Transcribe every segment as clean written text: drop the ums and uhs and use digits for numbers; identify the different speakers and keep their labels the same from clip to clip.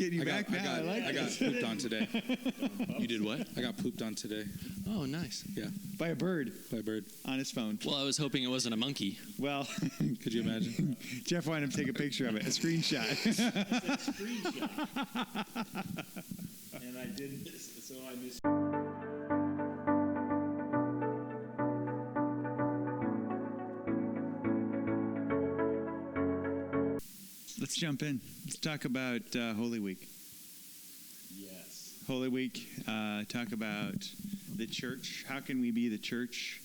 Speaker 1: getting you back now.
Speaker 2: I got pooped on today.
Speaker 3: You did what?
Speaker 2: I got pooped on today.
Speaker 3: Oh, nice.
Speaker 2: Yeah.
Speaker 1: By a bird.
Speaker 2: By a bird.
Speaker 1: On his phone.
Speaker 3: Well, I was hoping it wasn't a monkey.
Speaker 1: Well,
Speaker 2: could you imagine?
Speaker 1: Jeff wanted him to take a picture of it, a screenshot.
Speaker 4: It's a screenshot. And I didn't, so I missed.
Speaker 1: Let's jump in. Let's talk about Holy Week.
Speaker 4: Yes.
Speaker 1: Holy Week, talk about the church. How can we be the church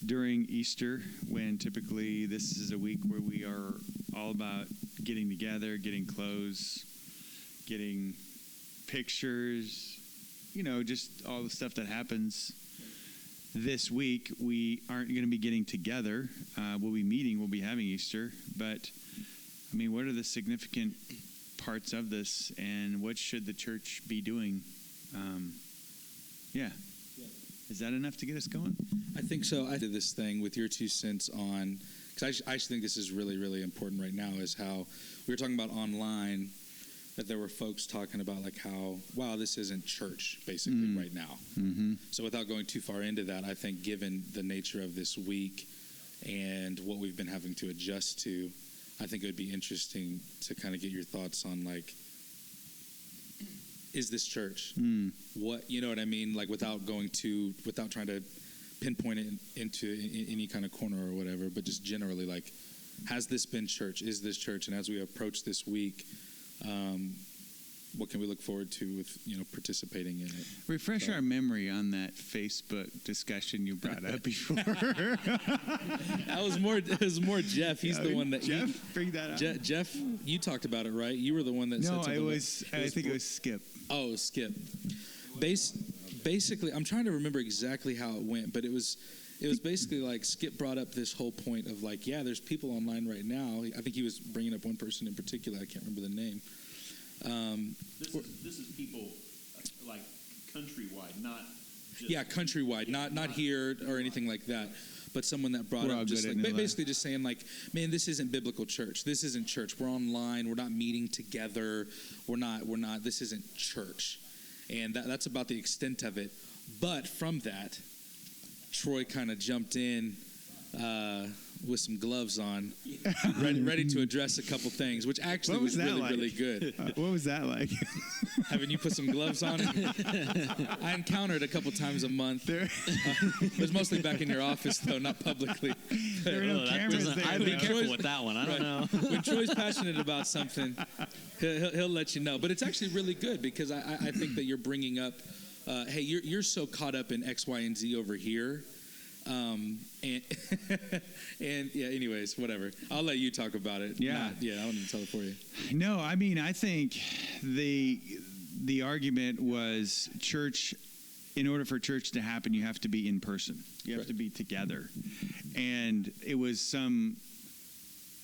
Speaker 1: during Easter when typically this is a week where we are all about getting together, getting clothes, getting pictures, just all the stuff that happens. This week, we aren't going to be getting together. We'll be meeting, we'll be having Easter, but what are the significant parts of this, and what should the church be doing? Is that enough to get us going?
Speaker 2: I think so. I did this thing with your 2 cents on, because I actually think this is really, really important right now, is how we were talking about online, that there were folks talking about like how, wow, this isn't church basically right now.
Speaker 1: Mm-hmm.
Speaker 2: So without going too far into that, I think given the nature of this week and what we've been having to adjust to, I think it would be interesting to kind of get your thoughts on, like, is this church? What, you know what I mean? Like, without trying to pinpoint it into any kind of corner or whatever, but just generally, like, has this been church? Is this church? And as we approach this week, what can we look forward to with, participating in it?
Speaker 1: Refresh our memory on that Facebook discussion you brought up before.
Speaker 2: It was more Jeff. He's the one that
Speaker 1: Jeff, bring that up.
Speaker 2: Jeff, you talked about it, right? You were the one that said something.
Speaker 1: No, I think it was Skip.
Speaker 2: Oh, Skip. Basically, I'm trying to remember exactly how it went, but it was basically like Skip brought up this whole point of like, yeah, there's people online right now. I think he was bringing up one person in particular. I can't remember the name.
Speaker 4: This is people like countrywide, not just
Speaker 2: countrywide, not here or anything like that. But someone that brought up just like basically just saying like, man, this isn't biblical church. This isn't church. We're online. We're not meeting together. We're not. This isn't church, and that's about the extent of it. But from that, Troy kind of jumped in with some gloves on, ready to address a couple things, which actually was really, really good.
Speaker 1: What was that like?
Speaker 2: Having you put some gloves on? I encounter it a couple times a month. It was mostly back in your office, though, not publicly.
Speaker 1: There are no cameras there.
Speaker 3: I'd be careful with that one. I don't know.
Speaker 2: When Troy's passionate about something, he'll let you know. But it's actually really good because I think that you're bringing up, hey, you're so caught up in X, Y, and Z over here. And yeah, anyways, whatever. I'll let you talk about it. I don't need to tell it for you.
Speaker 1: No, I think the argument was church. In order for church to happen, you have to be in person. You have to be together. And it was some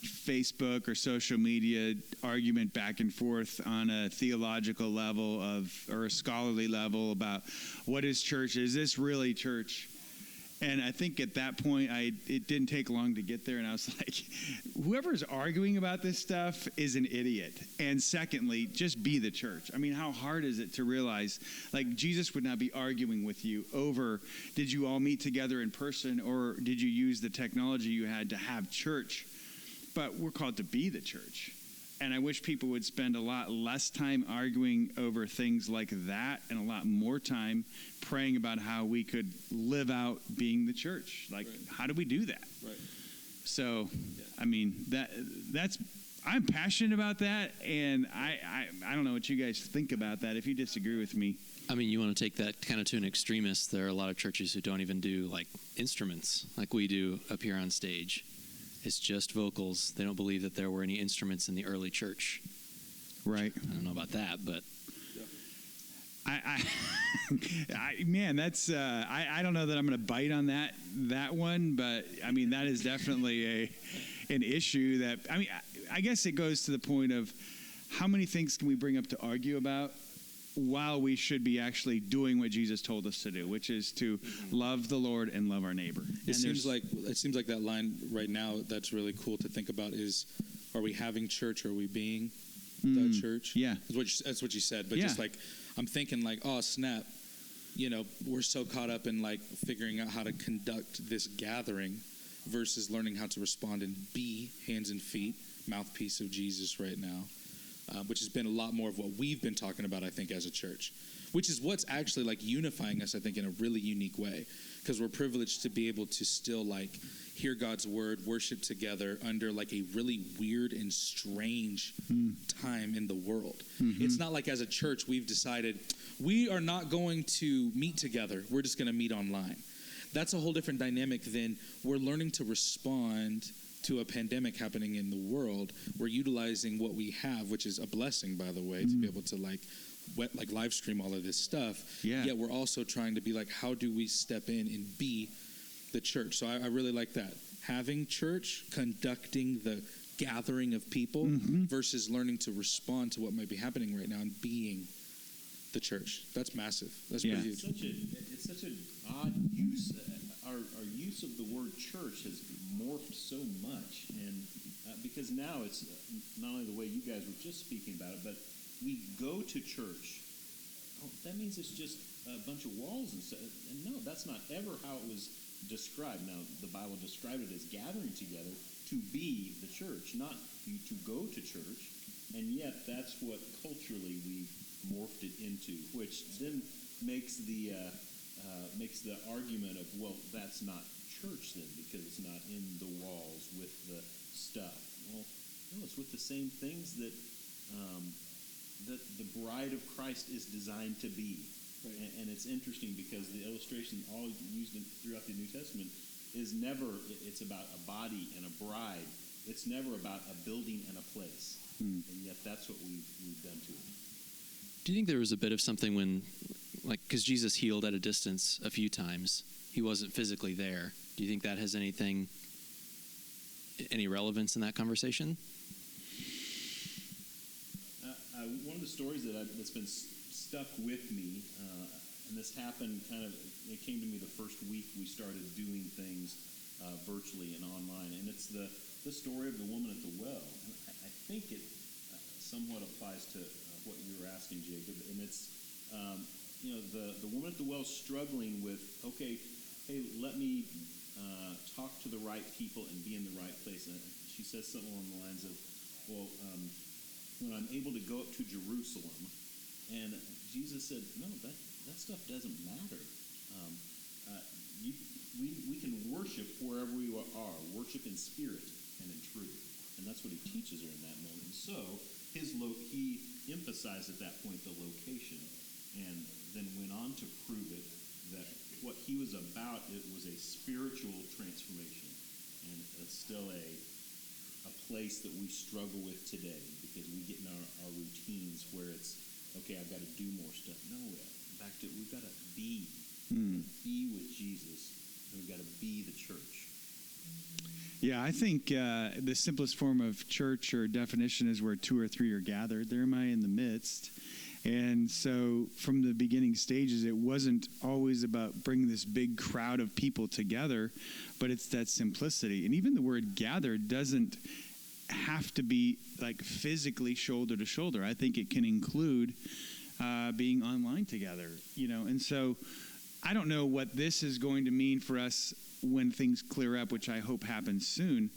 Speaker 1: Facebook or social media argument back and forth on a theological level or a scholarly level about what is church? Is this really church? And I think at that point, it didn't take long to get there. And I was like, whoever's arguing about this stuff is an idiot. And secondly, just be the church. How hard is it to realize, like, Jesus would not be arguing with you over, did you all meet together in person or did you use the technology you had to have church? But we're called to be the church. And I wish people would spend a lot less time arguing over things like that and a lot more time praying about how we could live out being the church. Like, how do we do that?
Speaker 2: Right.
Speaker 1: So, that's I'm passionate about that, and I don't know what you guys think about that. If you disagree with me.
Speaker 3: You want to take that kind of to an extremist. There are a lot of churches who don't even do, like, instruments like we do up here on stage. It's just vocals. They don't believe that there were any instruments in the early church.
Speaker 1: Right.
Speaker 3: I don't know about that, but
Speaker 1: that's I don't know that I'm going to bite on that one, but that is definitely an issue that I guess it goes to the point of how many things can we bring up to argue about while we should be actually doing what Jesus told us to do, which is to love the Lord and love our neighbor.
Speaker 2: It seems like that line right now that's really cool to think about is, are we having church or are we being? the church.
Speaker 1: Yeah.
Speaker 2: That's what you said. But
Speaker 1: Yeah.
Speaker 2: just like, I'm thinking like, oh, snap. We're so caught up in like figuring out how to conduct this gathering versus learning how to respond and be hands and feet, mouthpiece of Jesus right now, which has been a lot more of what we've been talking about, I think, as a church, which is what's actually like unifying us, I think, in a really unique way, because we're privileged to be able to still like hear God's word, worship together under like a really weird and strange time in the world. It's not like as a church we've decided we are not going to meet together. We're just going to meet online. That's a whole different dynamic than we're learning to respond to a pandemic happening in the world. We're utilizing what we have, which is a blessing, by the way, to be able to like live stream all of this stuff.
Speaker 1: Yeah.
Speaker 2: Yet we're also trying to be like, how do we step in and be the church? So I really like that. Having church, conducting the gathering of people versus learning to respond to what might be happening right now and being the church. That's massive. That's pretty huge.
Speaker 4: It's such an odd use. Our use of the word church has morphed so much, and because now it's not only the way you guys were just speaking about it, but we go to church. Oh, that means it's just a bunch of walls and stuff. And no, that's not ever how it was described. Now, the Bible described it as gathering together to be the church, not you to go to church. And yet, that's what culturally we've morphed it into, which then makes the argument of, well, that's not church then, because it's not in the walls with the stuff. Well, no, it's with the same things that the bride of Christ is designed to be. Right. And it's interesting because the illustration all used throughout the New Testament is never, it's about a body and a bride. It's never about a building and a place. And yet that's what we've done to it.
Speaker 3: Do you think there was a bit of something when, like, because Jesus healed at a distance a few times, he wasn't physically there. Do you think that has any relevance in that conversation?
Speaker 4: One of the stories that's been stuck with me, and this happened it came to me the first week we started doing things virtually and online, and it's the story of the woman at the well. And I think it somewhat applies to what you were asking, Jacob, and it's the woman at the well struggling with, okay, hey, let me talk to the right people and be in the right place. And she says something along the lines of, well, when I'm able to go up to Jerusalem, and Jesus said, no, that stuff doesn't matter. We can worship wherever we are, worship in spirit and in truth. And that's what he teaches her in that moment. So he emphasized at that point the location, and then went on to prove it that what he was about, it was a spiritual transformation. And it's still a place that we struggle with today, because we get in our routines where it's, okay, I've got to do more stuff. No, back to, we've got to be with Jesus, and we've got to be the church.
Speaker 1: Yeah, I think the simplest form of church or definition is where two or three are gathered. There am I in the midst. And so from the beginning stages, it wasn't always about bringing this big crowd of people together, but it's that simplicity. And even the word gathered doesn't have to be like physically shoulder to shoulder. I think it can include being online together, And so I don't know what this is going to mean for us when things clear up, which I hope happens soon.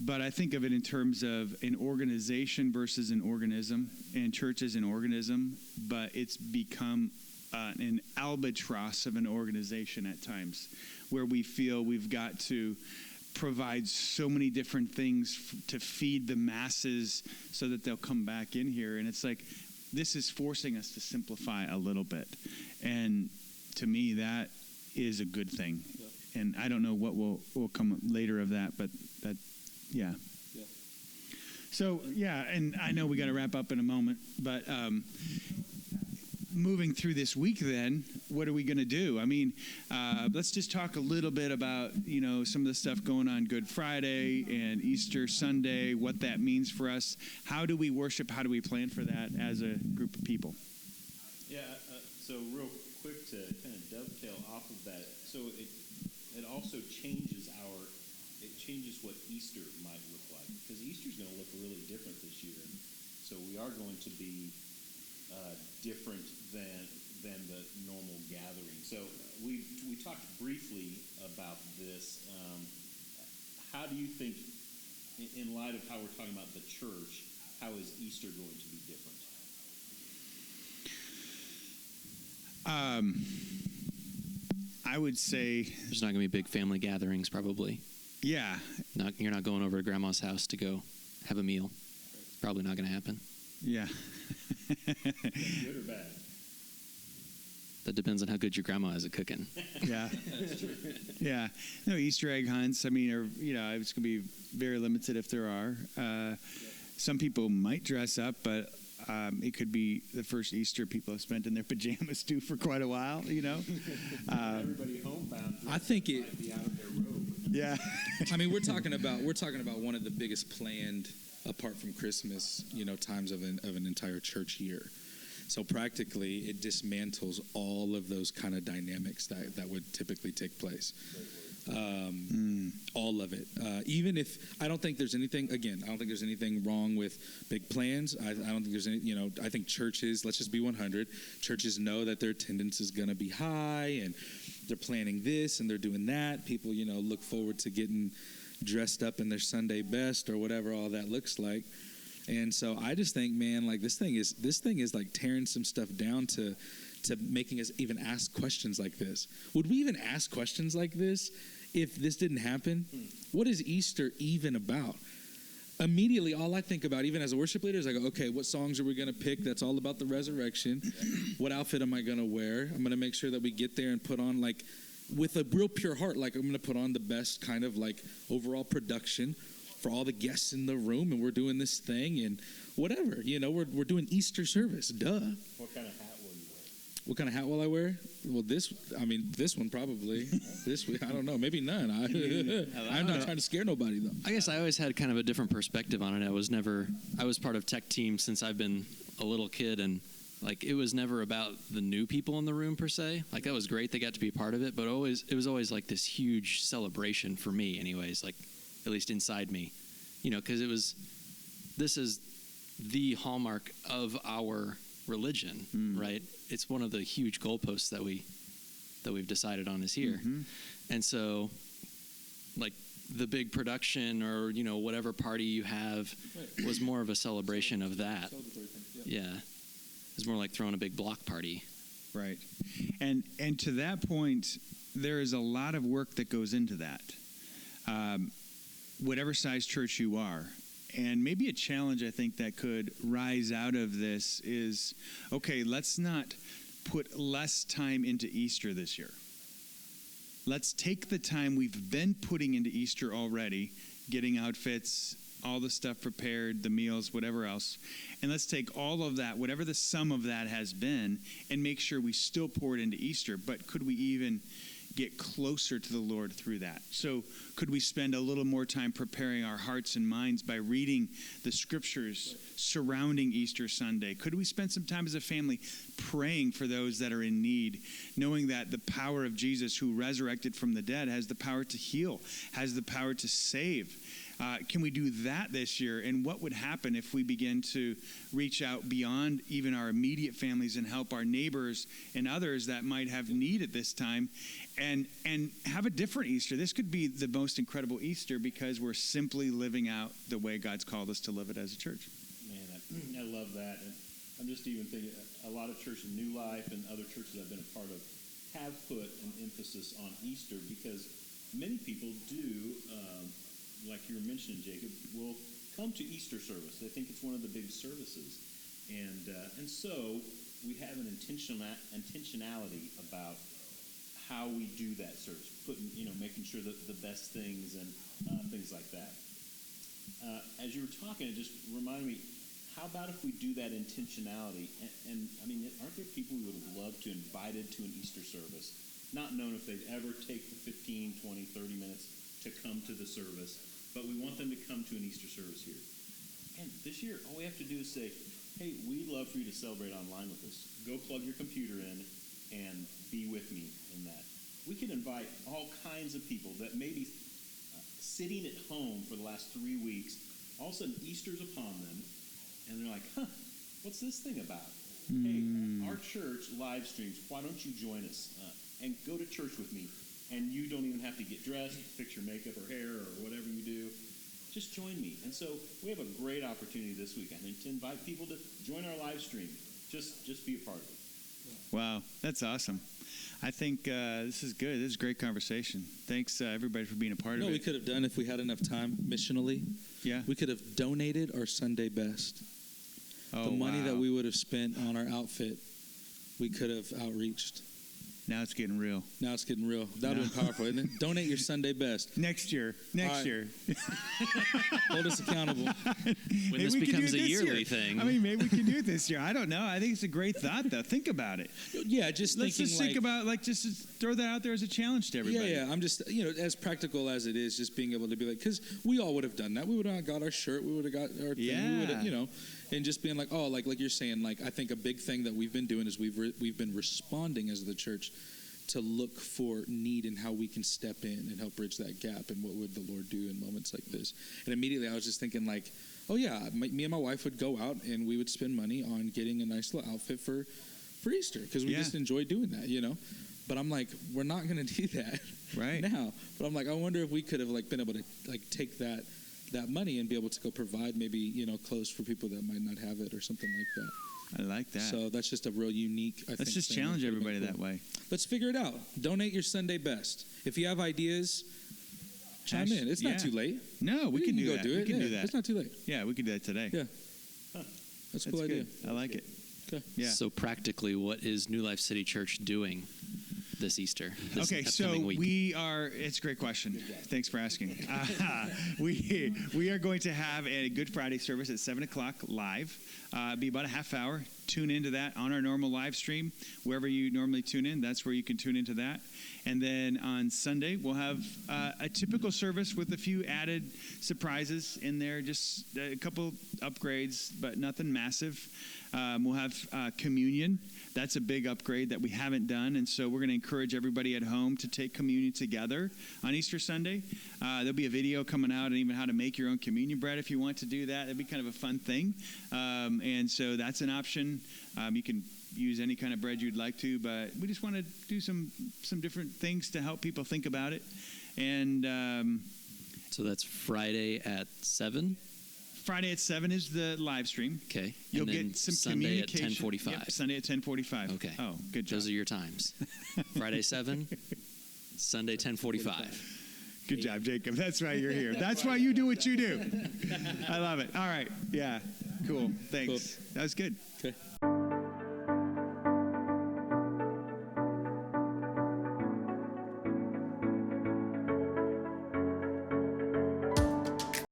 Speaker 1: But I think of it in terms of an organization versus an organism, and church is an organism, but it's become an albatross of an organization at times, where we feel we've got to provide so many different things to feed the masses so that they'll come back in here. And it's like, this is forcing us to simplify a little bit. And to me, that is a good thing. Yeah. And I don't know what will come later of that, but that, yeah. Yeah. So, yeah, and I know we got to wrap up in a moment, but moving through this week then, what are we going to do? I mean, let's just talk a little bit about, some of the stuff going on Good Friday and Easter Sunday, what that means for us. How do we worship? How do we plan for that as a group of people?
Speaker 4: Yeah, so real quick to kind of dovetail off of that, so it also changes what Easter might look like, because Easter's going to look really different this year. And so so we are going to be different than the normal gathering. So we talked briefly about this. How do you think, in light of how we're talking about the church, how is Easter going to be different?
Speaker 1: I would say
Speaker 3: There's not going to be big family gatherings, probably.
Speaker 1: yeah.
Speaker 3: You're not going over to grandma's house to go have a meal. It's probably not going to happen.
Speaker 1: Yeah.
Speaker 4: Good or bad?
Speaker 3: That depends on how good your grandma is at cooking.
Speaker 1: Yeah. Yeah. No, Easter egg hunts, I mean, it's going to be very limited if there are. Some people might dress up, but it could be the first Easter people have spent in their pajamas too for quite a while,
Speaker 4: Everybody homebound.
Speaker 2: I think it.
Speaker 4: Might be out of their robe.
Speaker 1: Yeah.
Speaker 2: I mean, we're talking about one of the biggest planned, apart from Christmas, times of an entire church year. So practically, it dismantles all of those kind of dynamics that would typically take place. All of it. Even if I don't think there's anything wrong with big plans. I don't think there's any. I think churches. Let's just be 100. Churches know that their attendance is going to be high, and they're planning this and they're doing that. People, look forward to getting dressed up in their Sunday best or whatever all that looks like. And so I just think, man, like this thing is like tearing some stuff down to making us even ask questions like this. Would we even ask questions like this if this didn't happen? What is Easter even about? Immediately, all I think about, even as a worship leader, is I go, okay, what songs are we going to pick that's all about the resurrection? What outfit am I going to wear? I'm going to make sure that we get there and put on, like, with a real pure heart, like I'm going to put on the best kind of like overall production for all the guests in the room, and we're doing this thing and whatever, we're doing Easter service. Duh.
Speaker 4: What kind of hat will you wear?
Speaker 2: What kind of hat will I wear? Well, this one probably. This week, I don't know, maybe none. I'm not trying to scare nobody though.
Speaker 3: I guess I always had kind of a different perspective on it. I was part of tech team since I've been a little kid, and like it was never about the new people in the room per se. Like that was great, they got to be a part of it, but it was always like this huge celebration for me anyways, like at least inside me, because this is the hallmark of our religion, right? It's one of the huge goalposts that we've decided on this year. And so like the big production or whatever party you have was more of a celebration of that. Yeah, it's more like throwing a big block party.
Speaker 1: Right. And to that point, there is a lot of work that goes into that. Whatever size church you are. And maybe a challenge I think that could rise out of this is, okay, let's not put less time into Easter this year. Let's take the time we've been putting into Easter already, getting outfits, all the stuff prepared, the meals, whatever else, and let's take all of that, whatever the sum of that has been, and make sure we still pour it into Easter. But could we even get closer to the Lord through that? So could we spend a little more time preparing our hearts and minds by reading the scriptures surrounding Easter Sunday? Could we spend some time as a family praying for those that are in need, knowing that the power of Jesus, who resurrected from the dead, has the power to heal, has the power to save? Can we do that this year? And what would happen if we begin to reach out beyond even our immediate families and help our neighbors and others that might have need at this time and have a different Easter? This could be the most incredible Easter because we're simply living out the way God's called us to live it as a church.
Speaker 4: Man, I love that. And I'm just even thinking a lot of churches, New Life and other churches I've been a part of, have put an emphasis on Easter because many people do, like you were mentioning, Jacob, will come to Easter service. They think it's one of the big services. And so we have an intentionality about how we do that service, making sure that the best things and things like that. As you were talking, it just reminded me, how about if we do that intentionality? And I mean, aren't there people we would love to invite into an Easter service, not knowing if they'd ever take the 15, 20, 30 minutes to come to the service, but we want them to come to an Easter service here. And this year, all we have to do is say, hey, we'd love for you to celebrate online with us. Go plug your computer in and be with me in that. We can invite all kinds of people that may be sitting at home for the last 3 weeks. All of a sudden, Easter's upon them, and they're like, huh, what's this thing about? Hey, our church live streams. Why don't you join us and go to church with me? And you don't even have to get dressed, fix your makeup or hair or whatever you do. Just join me. And so we have a great opportunity this week, I think, to invite people to join our live stream. Just be a part of it.
Speaker 1: Wow, that's awesome. I think this is good. This is a great conversation. Thanks, everybody, for being a part of it.
Speaker 2: We could have done if we had enough time missionally.
Speaker 1: Yeah.
Speaker 2: We could have donated our Sunday best. The money that we would have spent on our outfit, we could have outreached.
Speaker 1: Now it's getting real.
Speaker 2: Now it's getting real. That would have been powerful, isn't it? Donate your Sunday best.
Speaker 1: Next year.
Speaker 2: Hold us accountable.
Speaker 3: When this becomes a yearly thing.
Speaker 1: I mean, maybe we can do it this year. I don't know. I think it's a great thought, though. Think about it.
Speaker 2: Yeah,
Speaker 1: Let's just think about, just throw that out there as a challenge to everybody.
Speaker 2: Yeah. I'm just, as practical as it is, just being able to be like, because we all would have done that. We would have got our shirt. We would have got our thing.
Speaker 1: Yeah.
Speaker 2: We would have, and just being like, like you're saying, I think a big thing that we've been doing is we've been responding as the church to look for need and how we can step in and help bridge that gap, and what would the Lord do in moments like this. And immediately I was just thinking me and my wife would go out and we would spend money on getting a nice little outfit for Easter, because we just enjoy doing that, But I'm like, we're not going to do that
Speaker 1: right
Speaker 2: now. But I'm like, I wonder if we could have been able to take that money and be able to go provide maybe clothes for people that might not have it or something like that.
Speaker 1: I like that.
Speaker 2: So that's just a real unique,
Speaker 1: Let's just challenge everybody that way.
Speaker 2: Let's figure it out. Donate your Sunday best. If you have ideas, chime in. It's not too late.
Speaker 1: No, we can do that.
Speaker 2: Do it.
Speaker 1: We can do that.
Speaker 2: It's not too late.
Speaker 1: Yeah, we can do that today.
Speaker 2: Yeah. That's a cool idea.
Speaker 1: I like it.
Speaker 2: Okay.
Speaker 1: Yeah.
Speaker 3: So practically, what is New Life City Church doing this Easter?
Speaker 1: So
Speaker 3: week?
Speaker 1: we are. It's a great question. Thanks for asking. We are going to have a Good Friday service at 7:00 live. Be about a half hour. Tune into that on our normal live stream. Wherever you normally tune in, that's where you can tune into that. And then on Sunday, we'll have a typical service with a few added surprises in there, just a couple upgrades, but nothing massive. We'll have communion. That's a big upgrade that we haven't done, and so we're going to encourage everybody at home to take communion together on Easter Sunday. There'll be a video coming out on even how to make your own communion bread if you want to do that. That'd be kind of a fun thing, and so that's an option. You can use any kind of bread you'd like to, but we just want to do some different things to help people think about it. And
Speaker 3: so that's Friday at 7.
Speaker 1: Friday at 7 is the live stream.
Speaker 3: Okay.
Speaker 1: You'll
Speaker 3: and then
Speaker 1: get some
Speaker 3: Sunday at
Speaker 1: communication.
Speaker 3: 10:45.
Speaker 1: Yep, Sunday at 10:45.
Speaker 3: Okay.
Speaker 1: Oh, good job.
Speaker 3: Those are your times. Friday 7, Sunday 10:45.
Speaker 1: Good job, Jacob. That's why you're here. That's why you do what you do. I love it. All right. Yeah. Cool. Thanks.
Speaker 2: Cool.
Speaker 1: That was good.
Speaker 2: Okay.